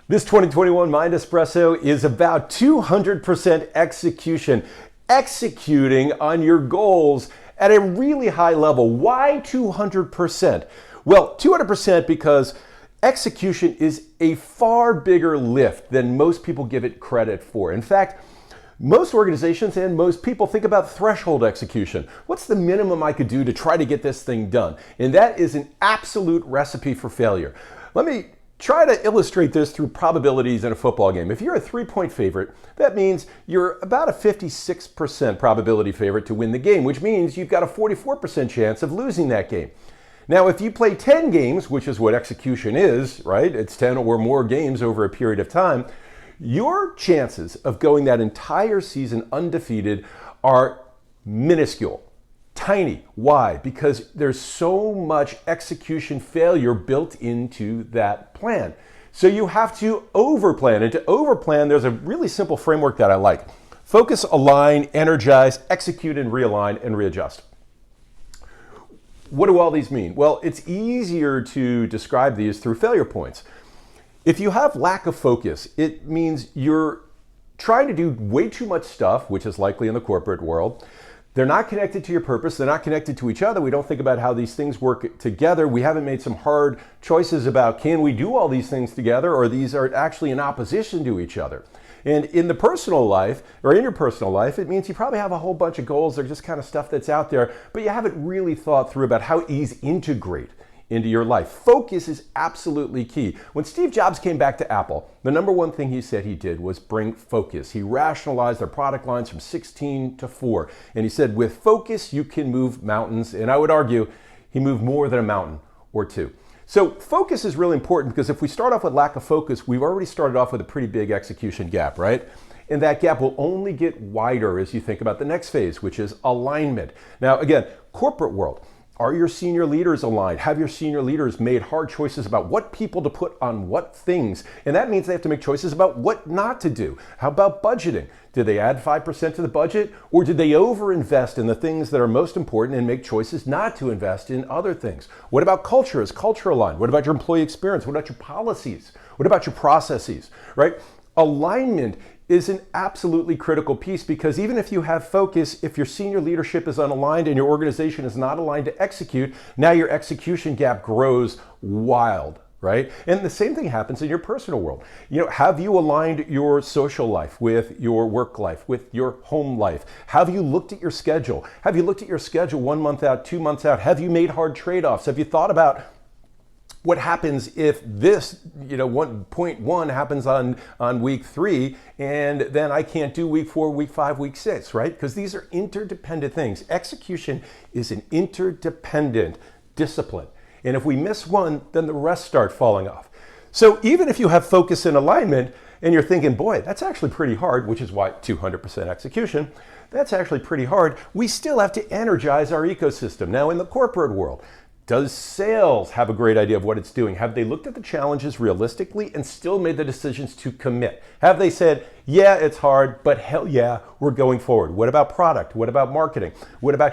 This 2021 MindEspresso is about 200% execution, executing on your goals at a really high level. Why 200%? Well, 200% because execution is a far bigger lift than most people give it credit for. In fact, most organizations and most people think about threshold execution. What's the minimum I could do to try to get this thing done? And that is an absolute recipe for failure. Let me try to illustrate this through probabilities in a football game. If you're a 3-point favorite, that means you're about a 56% probability favorite to win the game, which means you've got a 44% chance of losing that game. Now, if you play 10 games, which is what execution is, right? It's 10 or more games over a period of time. Your chances of going that entire season undefeated are minuscule. Tiny. Why? Because there's so much execution failure built into that plan. So you have to overplan. And to overplan, there's a really simple framework that I like. Focus, align, energize, execute, and realign and readjust. What do all these mean? Well, it's easier to describe these through failure points. If you have lack of focus, it means you're trying to do way too much stuff, which is likely in the corporate world. They're not connected to your purpose. They're not connected to each other. We don't think about how these things work together. We haven't made some hard choices about can we do all these things together, or these are actually in opposition to each other. And in the personal life, or in your personal life, it means you probably have a whole bunch of goals. They're just kind of stuff that's out there, but you haven't really thought through about how these integrate into your life. Focus is absolutely key. When Steve Jobs came back to Apple, the number one thing he said he did was bring focus. He rationalized their product lines from 16 to 4. And he said, with focus, you can move mountains. And I would argue he moved more than a mountain or two. So focus is really important because if we start off with lack of focus, we've already started off with a pretty big execution gap, right? And that gap will only get wider as you think about the next phase, which is alignment. Now, again, corporate world. Are your senior leaders aligned? Have your senior leaders made hard choices about what people to put on what things? And that means they have to make choices about what not to do. How about budgeting? Did they add 5% to the budget? Or did they overinvest in the things that are most important and make choices not to invest in other things? What about culture? Is culture aligned? What about your employee experience? What about your policies? What about your processes, right? Alignment is an absolutely critical piece because even if you have focus, if your senior leadership is unaligned and your organization is not aligned to execute, now your execution gap grows wild, right? And the same thing happens in your personal world. You know, have you aligned your social life with your work life, with your home life? Have you looked at your schedule? Have you looked at your schedule 1 month out, 2 months out? Have you made hard trade-offs? Have you thought about what happens if this, 1.1 happens on week 3 and then I can't do week 4, week 5, week 6, right? Because these are interdependent things. Execution is an interdependent discipline. And if we miss one, then the rest start falling off. So even if you have focus and alignment and you're thinking, boy, that's actually pretty hard, which is why 200% execution, that's actually pretty hard, we still have to energize our ecosystem. Now in the corporate world, does sales have a great idea of what it's doing? Have they looked at the challenges realistically and still made the decisions to commit? Have they said, yeah, it's hard, but hell yeah, we're going forward? What about product? What about marketing? What about